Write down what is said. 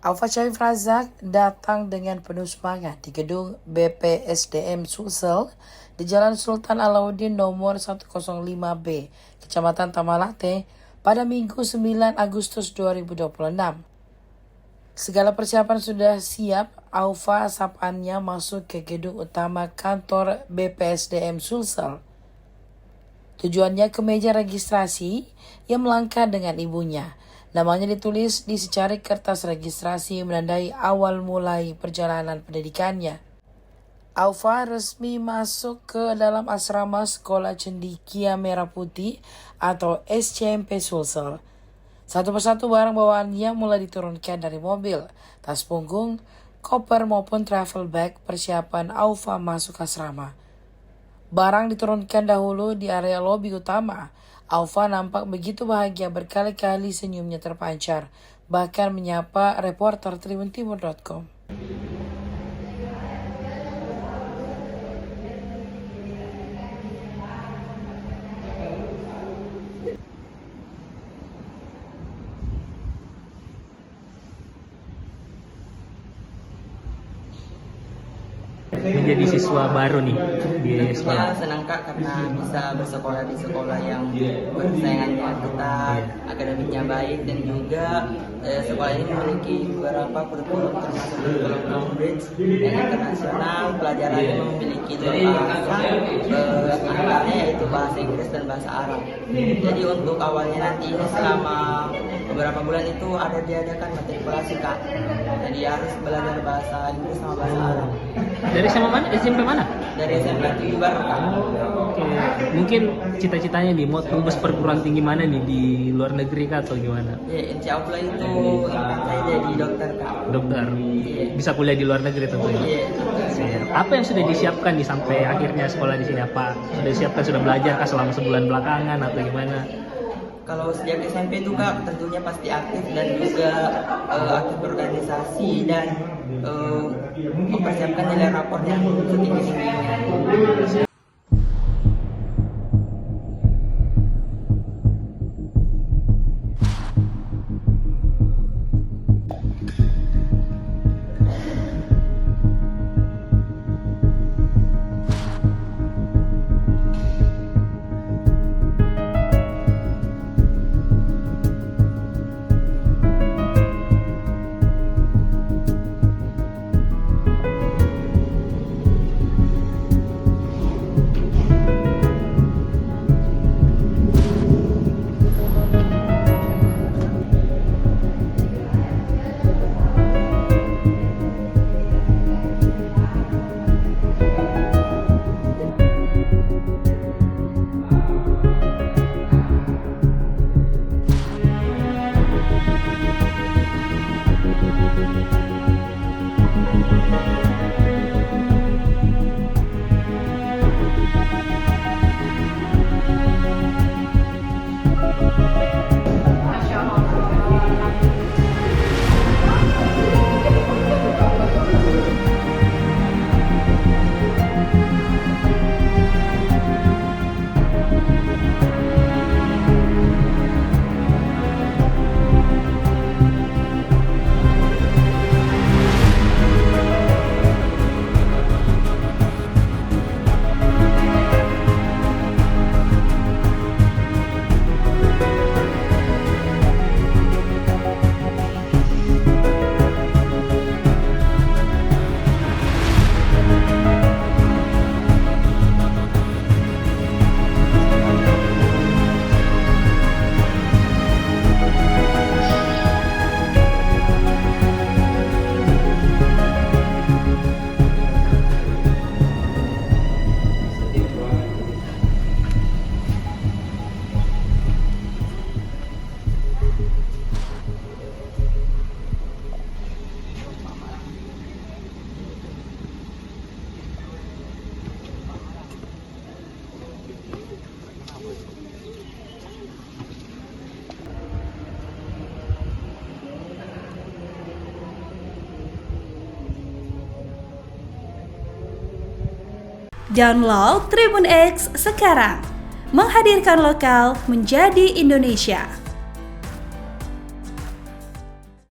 Aufa Syarif Razak datang dengan penuh semangat di gedung BPSDM Sulsel di Jalan Sultan Alauddin nomor 105B, Kecamatan Tamalate pada Minggu 9 Agustus 2026. Segala persiapan sudah siap. Aufa sapaannya masuk ke gedung utama kantor BPSDM Sulsel. Tujuannya ke meja registrasi yang melangkah dengan ibunya. Namanya ditulis di secari kertas registrasi menandai awal mulai perjalanan pendidikannya. Aufa resmi masuk ke dalam asrama Sekolah Cendekia Merah Putih atau SCMP Sulsel. Satu persatu barang bawaannya mulai diturunkan dari mobil, tas punggung, koper maupun travel bag persiapan Aufa masuk asrama. Barang diturunkan dahulu di area lobi utama. Aufa nampak begitu bahagia, berkali-kali senyumnya terpancar, bahkan menyapa reporter tribuntimur.com. Menjadi siswa baru nih di sekolah. Senang Kak karena bisa bersekolah di sekolah yang persaingannya ketat, akademiknya baik, dan juga sekolah ini memiliki beberapa kurikulum termasuk kurikulum Cambridge yang internasional. Pelajarannya memiliki dua bahasa, antaranya yaitu bahasa Inggris dan bahasa Arab. Jadi untuk awalnya nanti ini selama beberapa bulan itu ada diadakan matrikulasi Kak. Jadi harus belajar bahasa Inggris sama bahasa Arab. Dari SMA mana? SMP mana? Dari SMP Tinggi Baru Kak. Oke. Mungkin cita-citanya nih mau tembus perguruan tinggi mana nih, di luar negeri kah atau gimana? Ya, insya Allah itu impian saya jadi dokter Kak. Dokter. Iya. Bisa kuliah di luar negeri tentunya. Iya. Siap. Apa yang sudah disiapkan nih sampai akhirnya sekolah di sini? Apa sudah disiapkan, sudah belajar kah selama sebulan belakangan atau gimana? Kalau sejak SMP itu Kak tentunya pasti aktif dan juga aktif berorganisasi dan mempersiapkan nilai rapor yang setinggi-tingginya. Download Tribun X sekarang, menghadirkan lokal menjadi Indonesia.